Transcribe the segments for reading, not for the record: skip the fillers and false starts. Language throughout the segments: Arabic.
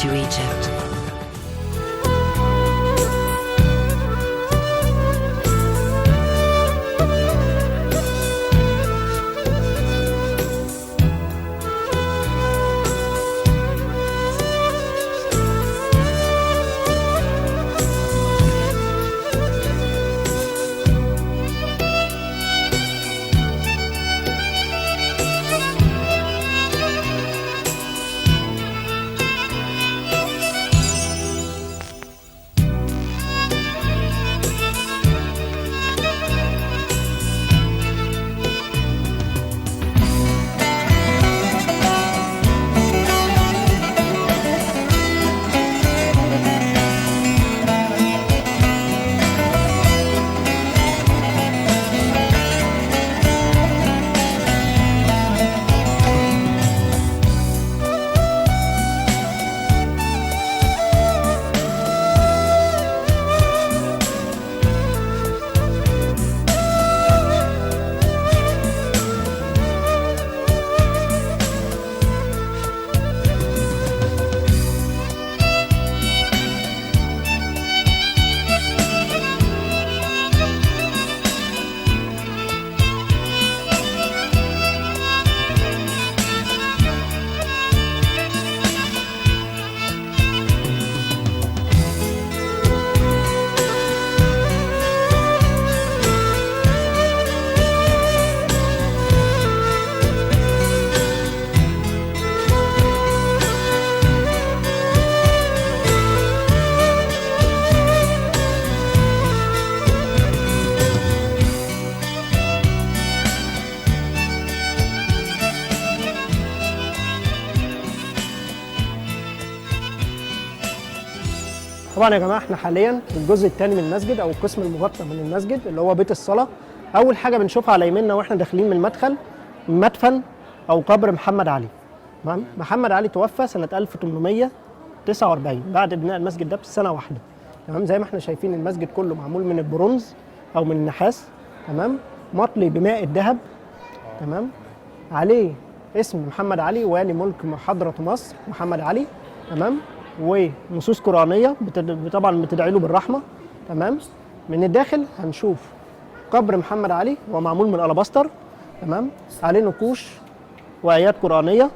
to Egypt. طبعا يا جماعه احنا حاليا في الجزء الثاني من المسجد او القسم المغطى من المسجد اللي هو بيت الصلاه. اول حاجه بنشوفها على يميننا واحنا داخلين من المدخل مدفن او قبر محمد علي. تمام. محمد علي توفى سنه 1849 بعد بناء المسجد ده بسنه واحده. تمام. زي ما احنا شايفين المسجد كله معمول من البرونز او من النحاس. تمام. مطلي بماء الذهب. تمام. عليه اسم محمد علي والي ملك حضره مصر محمد علي. تمام. ونصوص قرآنية طبعا بتدعي له بالرحمة. تمام. من الداخل هنشوف قبر محمد علي هو معمول من الألاباستر. تمام. عليه نقوش وآيات قرآنية.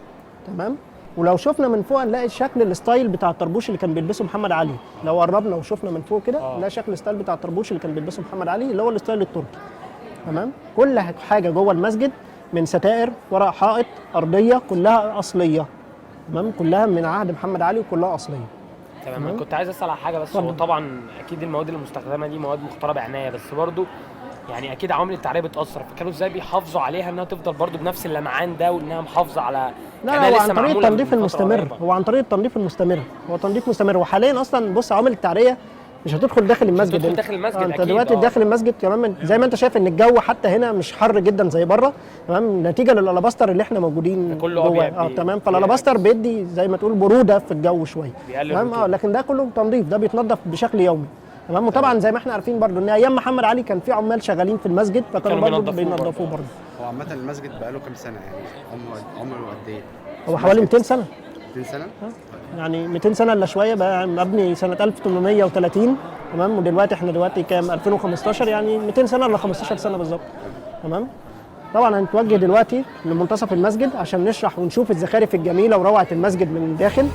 تمام. ولو شفنا من فوق هنلاقي شكل الستايل بتاع الطربوش اللي كان بيلبسه محمد علي. لو قربنا وشفنا من فوق كده نلاقي شكل الستايل بتاع الطربوش اللي كان بيلبسه محمد علي اللي هو الستايل التركي. تمام. كل حاجة جوه المسجد من ستائر ورق حائط أرضية كلها أصلية. تمام. كلها من عهد محمد علي وكلها اصليه. تمام. كنت عايز اسال على حاجه بس هو طبعا اكيد المواد المستخدمه دي مواد مختاره بعنايه بس برضو يعني اكيد عوامل التعريه بتاثر فكانوا ازاي بيحافظوا عليها انها تفضل برضو بنفس اللمعان ده وانها محافظه على لا هو عن طريق التنظيف المستمر. هو عن طريق التنظيف المستمر. هو تنظيف مستمر وحاليا اصلا بص عوامل التعريه مش هتدخل داخل المسجد. هتدخل داخل المسجد انت دلوقتي داخل المسجد كمان زي ما انت شايف ان الجو حتى هنا مش حر جدا زي بره. تمام. نتيجه للالاباستر اللي احنا موجودين جوه. تمام. فالالاباستر بيدي زي ما تقول بروده في الجو شويه. تمام. لكن ده كله تنظيف ده بيتنظف بشكل يومي. تمام. وطبعا زي ما احنا عارفين برضو ان ايام محمد علي كان في عمال شغالين في المسجد فكانوا برضو بينظفوه برضو. هو عامه المسجد بقى له كام سنه يعني عمره قد ايه؟ هو حوالي 200 سنه. 200 سنه؟ يعني 200 سنه الا شويه بقى مبني سنه 1830. تمام. ودلوقتي احنا دلوقتي كام 2015 يعني 200 سنه الا 15 سنه بالظبط. تمام. طبعا هنتوجه دلوقتي لمنتصف المسجد عشان نشرح ونشوف الزخارف الجميله وروعه المسجد من الداخل.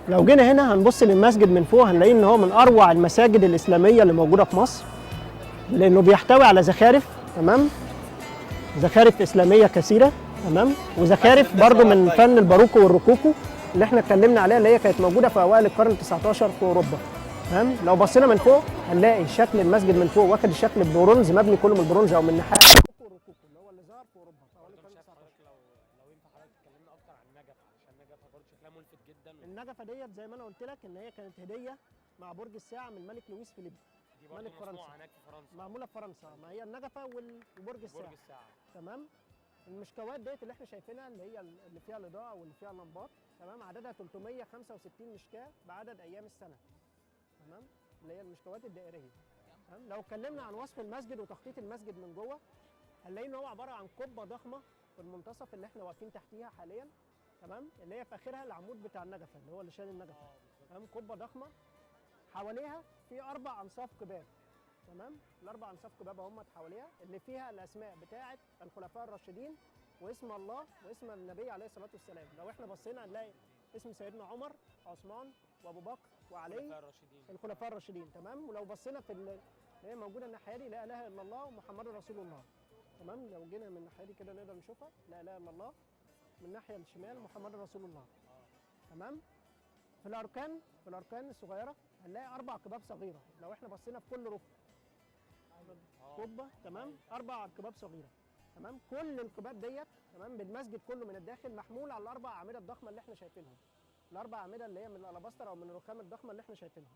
لو جينا هنا هنبص للمسجد من فوق هنلاقي ان هو من اروع المساجد الاسلاميه اللي موجوده في مصر لانه بيحتوي على زخارف. تمام. زخارف اسلاميه كثيره. تمام. وزخارف برضو من فن الباروكو والروكوكو اللي احنا اتكلمنا عليها اللي هي كانت موجوده في اوائل القرن ال19 في اوروبا. تمام. لو بصينا من فوق هنلاقي شكل المسجد من فوق واخد الشكل البرونز مبني كله من البرونز او من النحاس. اللي هو اللي ظهر في اوروبا. لو ينفع حضرتك تكلمنا اكتر عن النجف عشان النجف برضه شكلها ملفت جدا. النجف النجفه ديت زي ما انا قلت لك ان هي كانت هديه مع برج الساعه من الملك لويس فيليب. دي برضه ملك مصنوعه فرنسا. هناك في فرنسا. معموله في فرنسا، ما هي النجفه وبرج الساعه. برج الساعه. تمام. المشكوات ديت اللي احنا شايفينها اللي هي اللي فيها الاضاءه واللي فيها اللمبات، تمام، عددها 365 مشكاه بعدد ايام السنه. تمام، اللي هي المشكوات الدائريه. تمام. لو اتكلمنا عن وصف المسجد وتخطيط المسجد من جوه، هنلاقي ان هو عباره عن قبه ضخمه في المنتصف اللي احنا واقفين تحتيها حاليا. تمام، اللي هي في اخرها العمود بتاع النجفه اللي هو اللي شايل النجفه. تمام، قبه ضخمه حواليها في 4 انصاف قباب. تمام، الاربع انصاف قباب هم حواليها اللي فيها الاسماء بتاعه الخلفاء الراشدين واسم الله واسم النبي عليه الصلاه والسلام. لو احنا بصينا هنلاقي اسم سيدنا عمر، عثمان، وابو بكر وعلي، الخلفاء الراشدين. الخلفاء الراشدين. تمام، ولو بصينا في اللي هي موجوده الناحيه دي لا اله الا الله ومحمد رسول الله. تمام، لو جينا من الناحيه دي كده نقدر نشوفها لا اله الا الله، من الناحيه الشمال محمد رسول الله. تمام. في الاركان الصغيره هنلاقي 4 قباب صغيره. لو احنا بصينا في كل ركن قبه، تمام، 4 قباب صغيره. تمام، كل القباب ديت تمام بالمسجد كله من الداخل محمول على ال4 اعمده الضخمه اللي احنا شايفينهم. ال4 اعمده اللي هي من الالاباستر او من الرخام الضخمه اللي احنا شايفينها.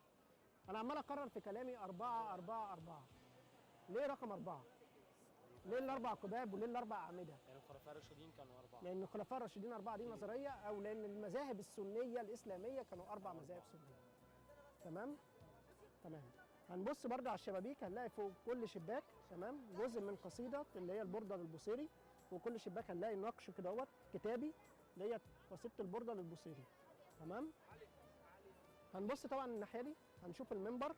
انا عمال اكرر في كلامي 4 4 4. ليه رقم 4؟ ليه ال4 قباب وليه ال4 اعمده؟ يعني الخلفاء الراشدين كانوا 4. لان الخلفاء الراشدين 4 دي نظريه، او لان المذاهب السنيه الاسلاميه كانوا 4 مذاهب سنيه. تمام؟ تمام. هنبص برضه على الشبابيك هنلاقي فوق كل شباك تمام جزء من قصيده اللي هي البرده للبوصيري، وكل شباك هنلاقي نقش كده كتابي اللي هي قصيده البرده للبوصيري. تمام؟ هنبص طبعا الناحيه دي هنشوف المنبر،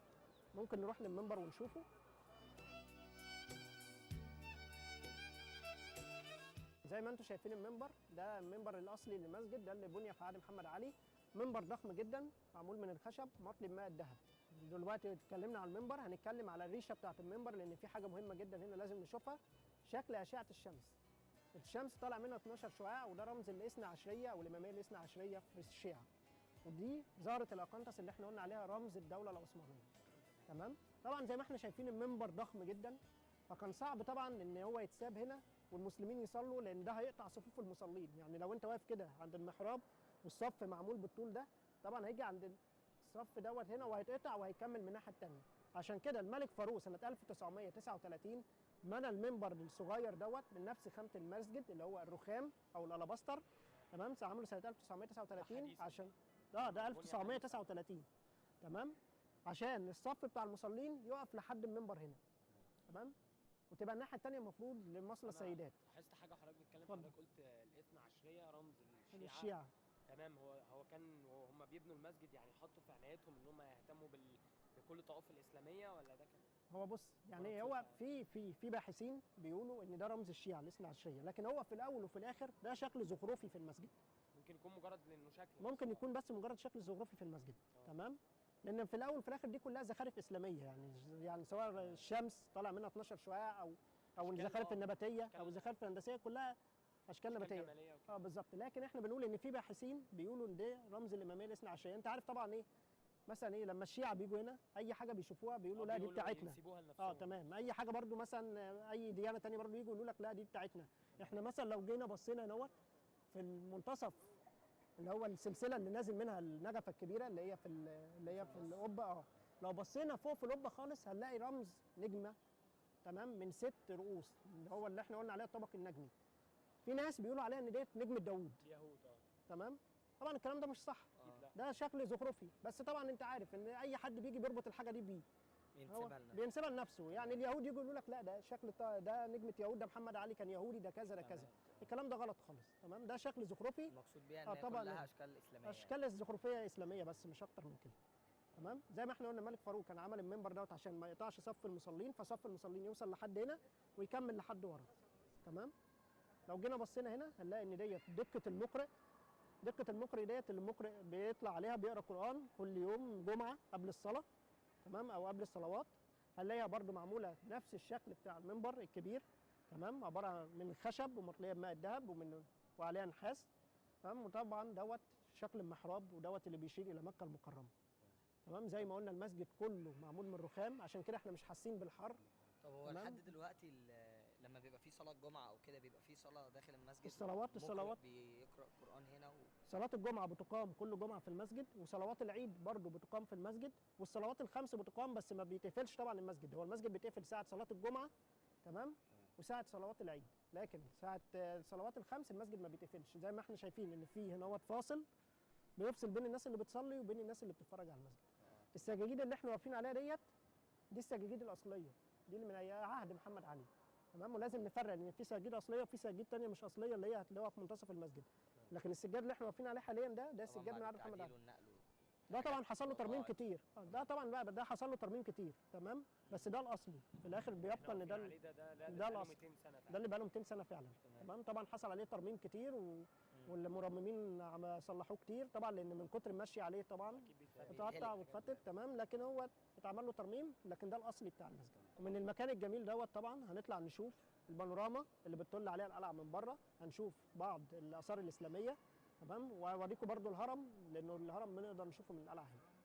ممكن نروح للمنبر ونشوفه. زي ما انتم شايفين المنبر ده المنبر الاصلي للمسجد، ده اللي بني في عهد محمد علي. منبر ضخم جدا معمول من الخشب مطلي بماء الذهب. دلوقتي اتكلمنا على المنبر، هنتكلم على الريشه بتاعه المنبر لان في حاجه مهمه جدا هنا لازم نشوفها، شكل اشعه الشمس. الشمس طالع منها 12 شعاع، وده رمز الاثنى عشريه او الاماميه الاثنى عشريه في الشيعه. ودي زهره الاقنطس اللي احنا قلنا عليها رمز الدوله العثمانيه. تمام؟ طبعا زي ما احنا شايفين المنبر ضخم جدا، فكان صعب طبعا ان هو يتساب هنا والمسلمين يصلوا لان ده هيقطع صفوف المصلين. يعني لو انت واقف كده عند المحراب والصف معمول بالطول ده، طبعا هيجي عند الصف دوت هنا وهيتقطع وهيكمل من الناحيه الثانيه. عشان كده الملك فاروق سنه 1939 بنى المنبر الصغير دوت من نفس خامه المسجد اللي هو الرخام او الالاباستر. تمام، عمله سنه 1939 عشان ده 1939. تمام، عشان الصف بتاع المصلين يقف لحد المنبر هنا. تمام، وتبقى الناحيه الثانيه المفروض لمصلى السيدات. لاحظت حاجه حضرتك بتتكلم، اتفضل. حضرتك قلت الاثنى عشريه رمز الشيعة. تمام. هو كان وهم بيبنوا المسجد يعني حطوا في عنايتهم ان هم يهتموا بكل الطوائف الاسلاميه، ولا ده كان؟ هو بص يعني هو في باحثين بيقولوا ان ده رمز الشيعة الاثنى عشريه، لكن هو في الاول وفي الاخر ده شكل زخرفي في المسجد. ممكن يكون مجرد لانه شكل، ممكن يكون بس مجرد شكل زخرفي في المسجد. تمام، لان في الاول وفي الاخر دي كلها زخارف اسلاميه، يعني سواء الشمس طالع منها 12 شعاع او الزخارف النباتيه او الزخارف الهندسيه، كلها اشكال نباتيه. بالظبط. لكن احنا بنقول ان في باحثين بيقولوا ان ده رمز الاماميه الاثنى عشريه. انت عارف طبعا ايه مثلا لما الشيعة بيجوا هنا اي حاجه بيشوفوها بيقولوا لا دي بتاعتنا. تمام. اي حاجه برضو مثلا اي ديانه ثانيه برضو يجوا يقولوا لك لا دي بتاعتنا. احنا مثلا لو جينا بصينا نوت في المنتصف اللي هو السلسله اللي نازل منها النجفه الكبيره اللي هي في القبه، لو بصينا فوق في القبه خالص هنلاقي رمز نجمه. تمام، من 6 رؤوس اللي هو اللي احنا قلنا عليها الطبق النجمي. في ناس بيقولوا عليها ان ديت نجمه داوود. يهود. تمام، طبعا الكلام ده مش صح. لا. ده شكل زخرفي بس. طبعا انت عارف ان اي حد بيجي بيربط الحاجه دي بيه بينسبها لنفسه. يعني اليهود يجوا يقولوا لك لا ده شكل ده نجمه يهود، ده محمد علي كان يهودي، ده كذا ده كذا. الكلام ده غلط خالص. تمام، ده شكل زخرفي المقصود بيها ان طبعا كلها اشكال اسلاميه، اشكال الزخرفيه اسلاميه بس مش اكتر من كده. تمام، زي ما احنا قلنا الملك فاروق كان عمل المنبر دوت عشان ما يقطعش صف المصلين، فصف المصلين يوصل لحد هنا ويكمل لحد ورا. تمام، لو جينا بصينا هنا هنلاقي ان ديت دقه المقرئ. دقه المقرئ ديت اللي المقرئ بيطلع عليها بيقرا قران كل يوم جمعه قبل الصلاه. تمام، او قبل الصلوات. هنلاقيها برده معموله نفس الشكل بتاع المنبر الكبير. تمام، عباره من خشب ومطليه بماء الذهب وعليها نحاس. تمام، وطبعا دوت شكل المحراب ودوت اللي بيشير الى مكه المكرمه. تمام، زي ما قلنا المسجد كله معمول من رخام عشان كده احنا مش حاسين بالحر. طب هو لحد دلوقتي لما بيبقى في صلاه جمعه او كده بيبقى في صلاه داخل المسجد؟ الصلوات بيقرا قران هنا صلاة الجمعة بتقام كل جمعة في المسجد، وصلوات العيد برضه بتقام في المسجد، والصلوات الخمس بتقام بس ما بيتقفلش طبعا المسجد، هو المسجد بيتقفل ساعة صلاة الجمعة تمام؟ وساعة صلوات العيد، لكن ساعة الصلوات الخمس المسجد ما بيتقفلش، زي ما احنا شايفين ان في هنا فاصل بيفصل بين الناس اللي بتصلي وبين الناس اللي بتتفرج على المسجد. السجاجيد اللي احنا واقفين عليها دي السجاجيد الأصلية، دي اللي من عهد محمد علي تمام. ولازم نفرق ان في سجاجيد اصليه وفي سجاجيد ثانيه مش اصليه اللي هي هتلاقوها في منتصف المسجد، لكن السجاد اللي احنا واقفين عليه حاليا ده السجاد من عهد محمد علي. ده طبعا حصل له ترميم كتير، ده طبعا بقى ده حصل له ترميم كتير تمام، بس ده الاصلي في الاخر بيبقى ان ده الاصل، ده اللي بقى له 200 سنه فعلا تمام. طبعا حصل عليه ترميم كتير والمرممين صلحوه كتير طبعا، لان من كتر المشي عليه طبعا اتقطع واتفتت تمام، لكن هو اتعمل له ترميم، لكن ده الاصلي بتاع المسجد. ومن المكان الجميل طبعا هنطلع نشوف البانوراما اللي بتطل عليها القلعه من بره، هنشوف بعض الاثار الاسلاميه تمام، واوريكم برضو الهرم لانه الهرم بنقدر نشوفه من القلعه هنا.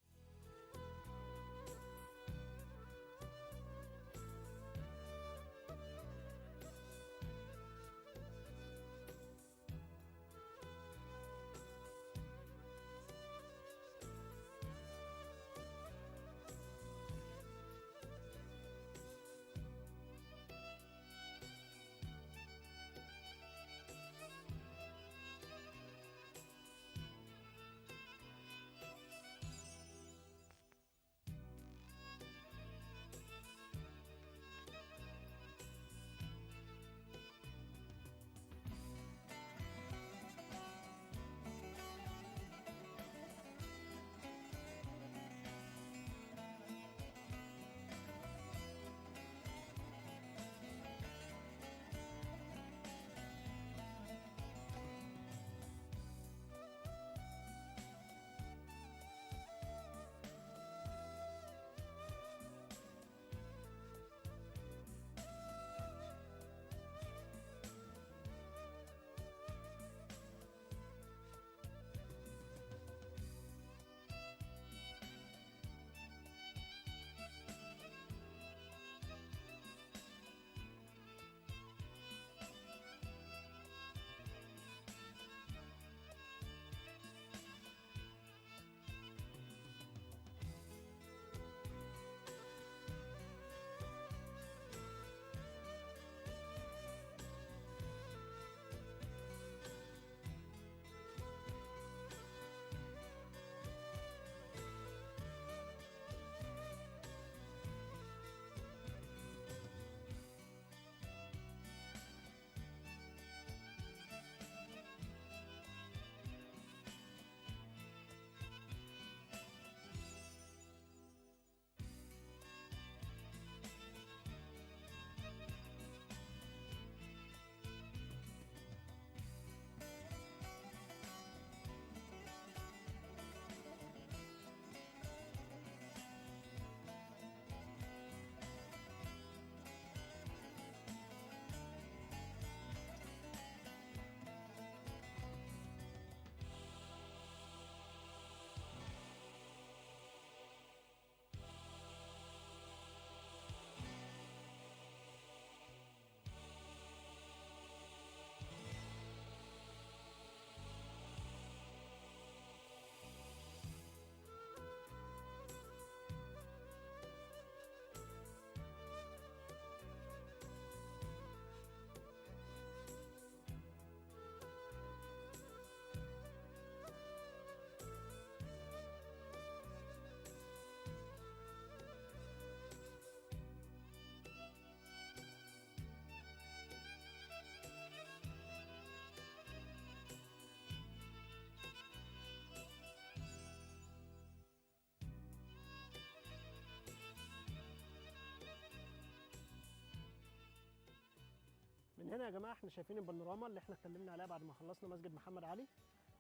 من هنا يا جماعه احنا شايفين البانوراما اللي احنا اتكلمنا عليها بعد ما خلصنا مسجد محمد علي.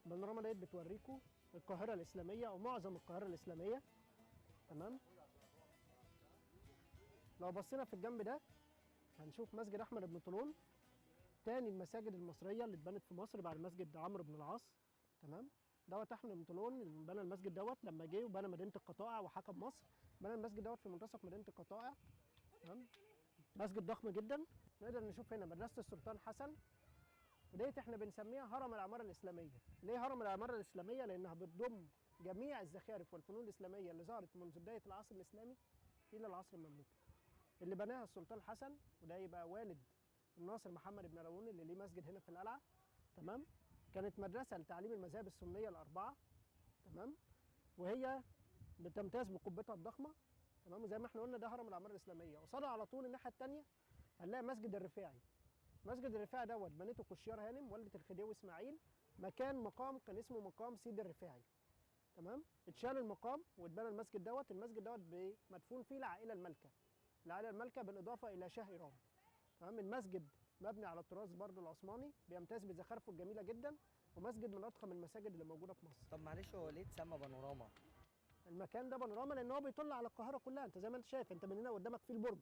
البانوراما ديت بتوريكم القاهره الاسلاميه او معظم القاهره الاسلاميه تمام. لو بصينا في الجنب ده هنشوف مسجد احمد بن طولون، تاني المساجد المصريه اللي اتبنت في مصر بعد مسجد عمرو بن العاص تمام. احمد بن طولون اللي بنى المسجد لما جه وبنى مدينه القطائع وحكم مصر، بنى المسجد في منتصف مدينه القطائع تمام. مسجد ضخم جدا. نقدر نشوف هنا مدرسه السلطان حسن، وديت احنا بنسميها هرم العماره الاسلاميه. ليه هرم العماره الاسلاميه؟ لانها بتضم جميع الزخارف والفنون الاسلاميه اللي ظهرت منذ بدايه العصر الاسلامي الى العصر المملوكي، اللي بناها السلطان حسن، وده يبقى والد الناصر محمد بن راون اللي ليه مسجد هنا في القلعه. تمام. كانت مدرسه لتعليم المذاهب السنيه الاربعه. تمام. وهي بتمتاز بقبتها الضخمه. تمام. وزي ما احنا قلنا ده هرم العماره الاسلاميه. قصادها على طول الناحيه الثانيه هنلاقي مسجد الرفاعي. مسجد الرفاعي دوت بنته كشيار هانم والده الخديوي اسماعيل، مكان مقام كان اسمه مقام سيدي الرفاعي. تمام. اتشال المقام واتبنى المسجد دوت. المسجد دوت مدفون فيه العائله المالكه. العائله المالكه بالاضافه الى شاه ايران. تمام. المسجد مبني على الطراز برضو العثماني، بيمتاز بزخارفه الجميله جدا، ومسجد من اضخم المساجد اللي موجوده في مصر. طب معلش، هو ليه اتسمى بانوراما؟ المكان ده بانوراما لان هو بيطل على القاهره كلها. انت زي ما انت شايف، انت من هنا قدامك في البرج.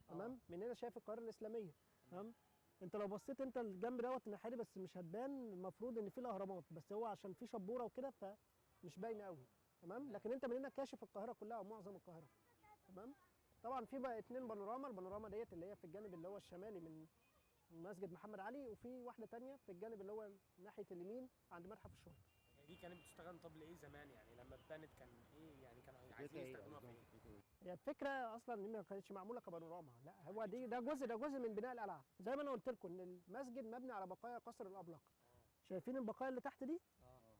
تمام. من هنا شايف القاهره الاسلاميه. تمام. انت لو بصيت انت الجنب دوت الناحيه دي بس مش هتبان، المفروض ان في الاهرامات، بس هو عشان في شبوره وكده فمش باينه قوي. تمام. لكن انت من هنا كاشف القاهره كلها ومعظم القاهره. تمام. طبعا في بقى 2 بانوراما. البانوراما ديت اللي هي في الجانب اللي هو الشمالي من مسجد محمد علي، وفي واحده تانية في الجانب اللي هو ناحيه اليمين عند متحف الشرطه. دي كانت بتشتغل طب لايه زمان؟ يعني لما اتبنت كان ايه؟ يعني كانوا عايزين فكرتها ايه يستخدموها في قصدهم ايه؟ فكرتها ايه؟ هي الفكره اصلا ان ما كانتش معموله كبانوراما، لا هو ده جزء من بناء القلعه. زي ما انا قلت لكم ان المسجد مبني على بقايا قصر الابلق. شايفين البقايا اللي تحت دي؟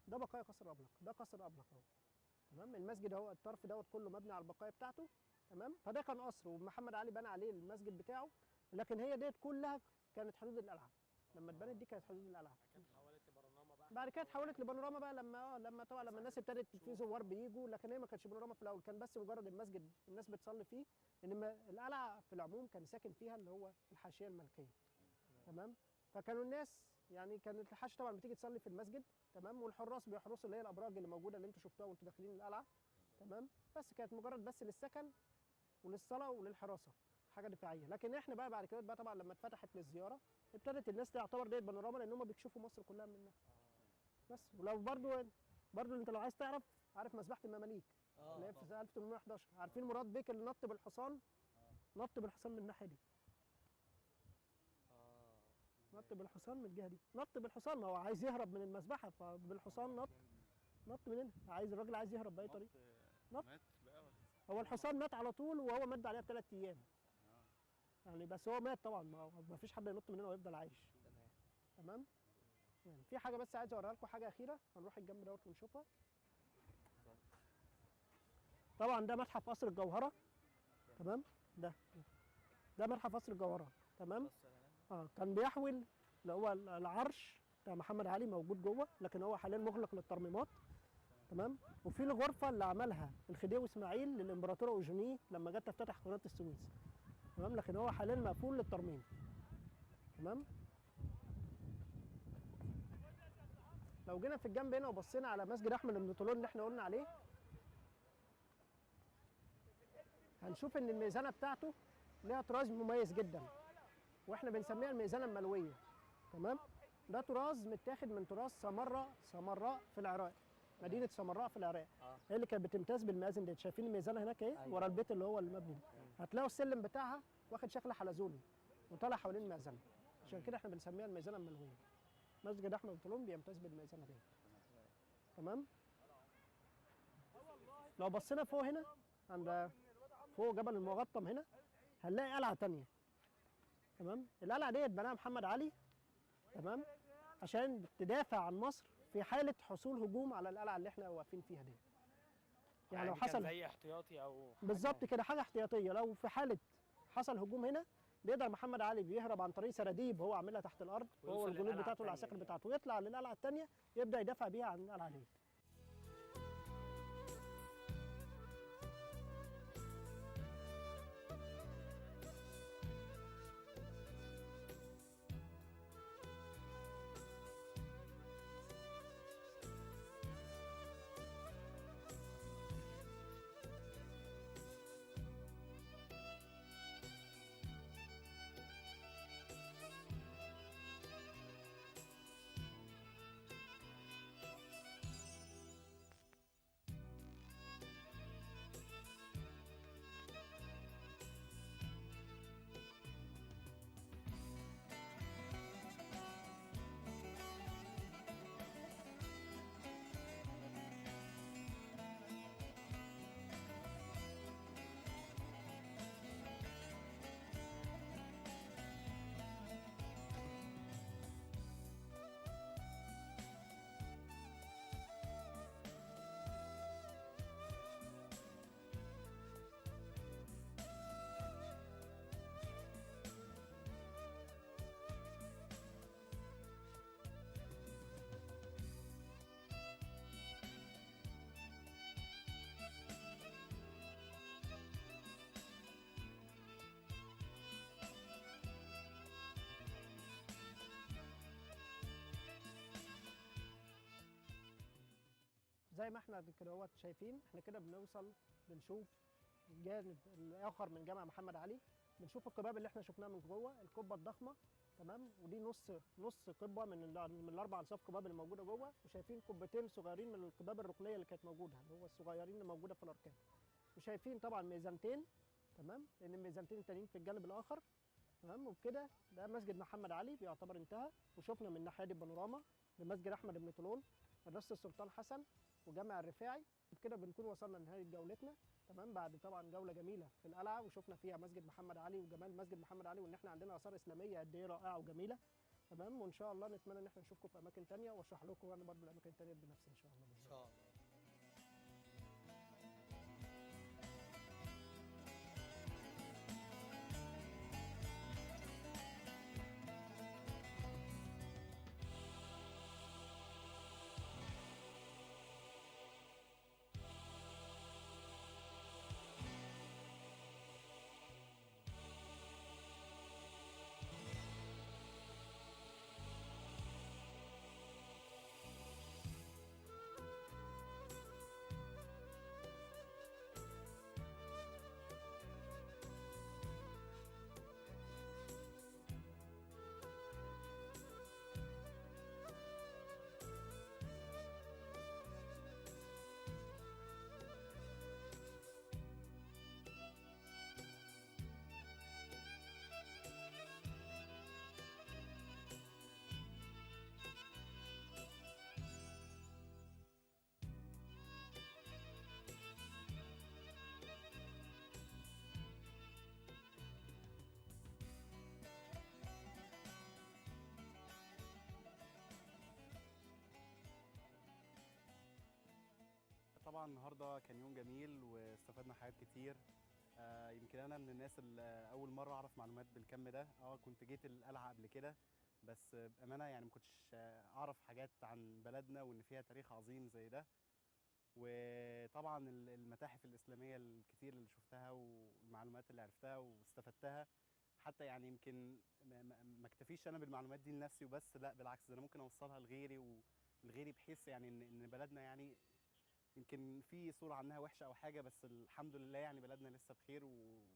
ده بقايا قصر الابلق، ده قصر الابلق اهو. تمام. المسجد اهو الطرف دوت كله مبني على البقايا بتاعته. تمام. فده كان قصر ومحمد علي بنى عليه المسجد بتاعه، لكن هي ديت كلها كانت حدود القلعه. لما اتبنت دي كانت حدود القلعه. كانت اتحولت لبانوراما بقى. بعد كده اتحولت لبانوراما بقى لما طبعا لما الناس ابتدت في زوار بيجوا، لكن هي ما كانتش بانوراما في الاول، كان بس مجرد المسجد الناس بتصلي فيه. انما القلعه في العموم كان ساكن فيها اللي هو الحاشيه الملكيه. تمام. فكانوا الناس يعني كانت الحاشيه طبعا بتيجي تصلي في المسجد. تمام. والحراس بيحرسوا اللي هي الابراج اللي موجوده اللي انتم شفتوها وانتم داخلين القلعه. تمام. بس كانت مجرد بس للسكن وللصلاه وللحراسه، حاجه دفاعيه. لكن احنا بقى بعد كده بقى طبعا لما اتفتحت للزياره ابتدت الناس تعتبر ديت بانوراما لان هم بيكشفوا مصر كلها منها. بس ولو برضو انت لو عايز تعرف، عارف مذبحه المماليك اللي هي في 1811، عارفين مراد بيك اللي نط بالحصان؟ نط بالحصان من الناحيه دي. نط بالحصان من الجهه دي، نط بالحصان، ما هو عايز يهرب من المذبحه فبالحصان نط من هنا. الراجل عايز يهرب باي طريقه. نط. مات بقى هو الحصان مات على طول وهو مات عليها ب3 ايام. يعني بس هو مات طبعا، ما فيش حد ينط من هنا ويفضل عايش. تمام. تمام. في حاجه بس عايز اوريها لكم، حاجه اخيره هنروح الجنب دوت ونشوفها. طبعا ده متحف قصر الجوهره. تمام. ده متحف قصر الجوهره. تمام. كان بيحوي اللي هو العرش بتاع محمد علي موجود جوه، لكن هو حاليا مغلق للترميمات. تمام. وفي الغرفه اللي عملها الخديوي اسماعيل للامبراطوره اوجيني لما جت تفتتح قناه السويس. تمام. لكن هو حاليا مقفول للترميم. تمام. لو جينا في الجنب هنا وبصينا على مسجد احمد بن طولون اللي احنا قلنا عليه، هنشوف ان الميزانه بتاعته ليها طراز مميز جدا، واحنا بنسميها الميزانه الملويه. تمام. ده طراز متاخد من تراث سمراء في العراق، مدينه سمراء في العراق. هي اللي كانت بتمتاز بالمآذن دي. شايفين الميزانه هناك اهي؟ ورا البيت اللي هو المبني ده هتلاقوا السلم بتاعها واخد شكل حلزوني وطالع حوالين الميزانه، عشان كده احنا بنسميها الميزانه الملويه. مسجد احمد بن طولون بيمتاز بالميزانه دي. تمام. لو بصينا فوق هنا عند فوق جبل المغطم هنا هنلاقي قلعه ثانيه. تمام. القلعه ديت بناها محمد علي. تمام. عشان تدافع عن مصر في حاله حصول هجوم على القلعه اللي احنا واقفين فيها دي. يعني لو حصل زي احتياطي او بالظبط كده حاجه احتياطيه، لو في حاله حصل هجوم هنا بيقدر محمد علي بيهرب عن طريق سراديب هو عاملها تحت الارض، هو الجنود بتاعته والعساكر بتاعته، ويطلع للقلعه الثانيه يبدا يدافع بيها عن القلعه دي. زي ما احنا كده هو شايفين، احنا كده بنشوف الجانب الاخر من جامع محمد علي. بنشوف القباب اللي احنا شفناها من جوه، القبه الضخمه تمام، ودي نص قبه من الاربع انصاف قباب اللي موجوده جوه، وشايفين قبتين صغيرين من القباب الركنيه اللي كانت موجوده، اللي هو الصغيرين اللي موجوده في الاركان. وشايفين طبعا ميزانتين تمام، لان الميزانتين التانيين في الجانب الاخر تمام. وبكده ده مسجد محمد علي بيعتبر انتهى. وشفنا من الناحيه دي بانوراما لمسجد احمد بن طولون، مدرسه السلطان حسن، وجامع الرفاعي. وبكده بنكون وصلنا لنهايه جولتنا تمام، بعد طبعا جوله جميله في القلعه، وشفنا فيها مسجد محمد علي وجمال مسجد محمد علي، وان احنا عندنا اثار اسلاميه قد ايه رائعه وجميله تمام. وان شاء الله نتمنى ان احنا نشوفكم في اماكن ثانيه، واشرح لكم انا برضه الاماكن الثانيه بنفسي ان شاء الله. ان شاء الله. طبعا النهارده كان يوم جميل واستفدنا حاجات كتير. يمكن انا من الناس اللي اول مره اعرف معلومات بالكم ده. كنت جيت القلعه قبل كده، بس بامانه يعني ما كنتش اعرف حاجات عن بلدنا وان فيها تاريخ عظيم زي ده. وطبعا المتاحف الاسلاميه الكتير اللي شفتها والمعلومات اللي عرفتها واستفدتها، حتى يعني يمكن ما اكتفيش انا بالمعلومات دي لنفسي وبس، لا بالعكس، ده انا ممكن اوصلها لغيري ولغيري، بحيث يعني ان بلدنا يعني يمكن في صورة عنها وحشة أو حاجة، بس الحمد لله يعني بلدنا لسه بخير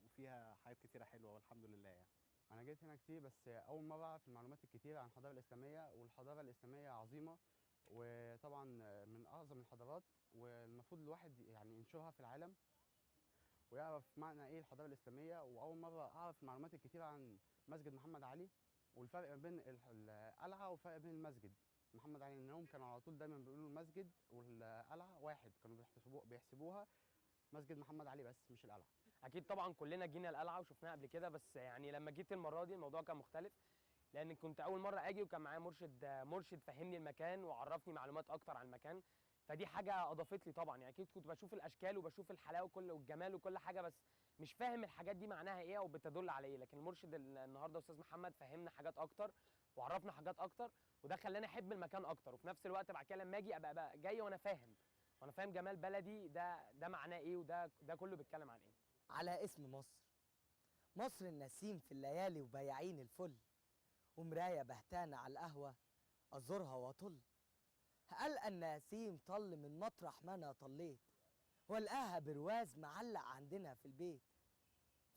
وفيها حاجات كتيرة حلوة والحمد لله يعني. انا جيت هنا كتير، بس اول مره اعرف المعلومات الكتير عن الحضاره الاسلاميه، والحضاره الاسلاميه عظيمه وطبعا من اعظم الحضارات، والمفروض الواحد يعني ينشرها في العالم ويعرف معنى ايه الحضاره الاسلاميه. واول مره اعرف المعلومات الكتير عن مسجد محمد علي والفرق بين القلعه والفرق بين المسجد محمد علي، انهم كانوا على طول دايما بيقولوا المسجد والقلعه واحد، كانوا بيحسبوها مسجد محمد علي بس مش القلعه. اكيد طبعا كلنا جينا القلعه وشفناها قبل كده، بس يعني لما جيت المره دي الموضوع كان مختلف، لان كنت اول مره اجي وكان معايا مرشد فهمني المكان وعرفني معلومات اكتر عن المكان. فدي حاجه اضافت لي طبعا، يعني اكيد كنت بشوف الاشكال وبشوف الحلاوه والجمال وكل حاجه، بس مش فاهم الحاجات دي معناها ايه او بتدل على ايه. لكن المرشد النهارده استاذ محمد فهمنا حاجات اكتر وعرفنا حاجات اكتر، وده خلاني احب المكان اكتر. وفي نفس الوقت بعد كده لما اجي ابقى جاي وانا فاهم جمال بلدي ده معناه ايه، ده كله بيتكلم عن ايه. على اسم مصر، مصر النسيم في الليالي وبياعين الفل، ومراية بهتانة على القهوة أزورها وأطل. ألقى النسيم طل من مطرح ما أنا طليت، والقاها برواز معلق عندنا في البيت.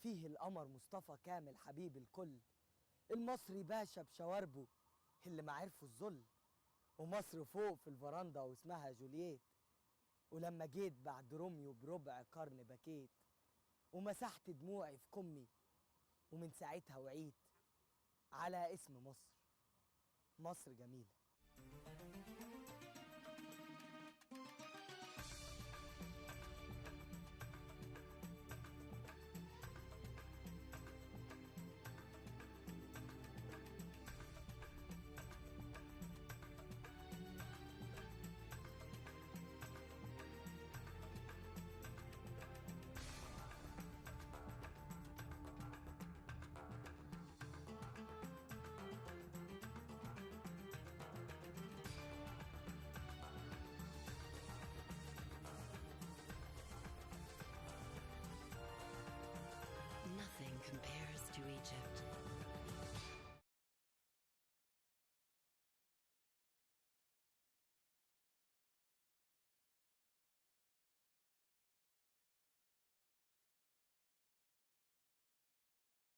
فيه القمر مصطفى كامل حبيب الكل، المصري باشا بشواربه اللي ما عرفوا الذل. ومصر فوق في الفرندا واسمها جولييت، ولما جيت بعد روميو بربع قرن بكيت، ومسحت دموعي في كمي، ومن ساعتها وعيت على اسم مصر. مصر جميلة.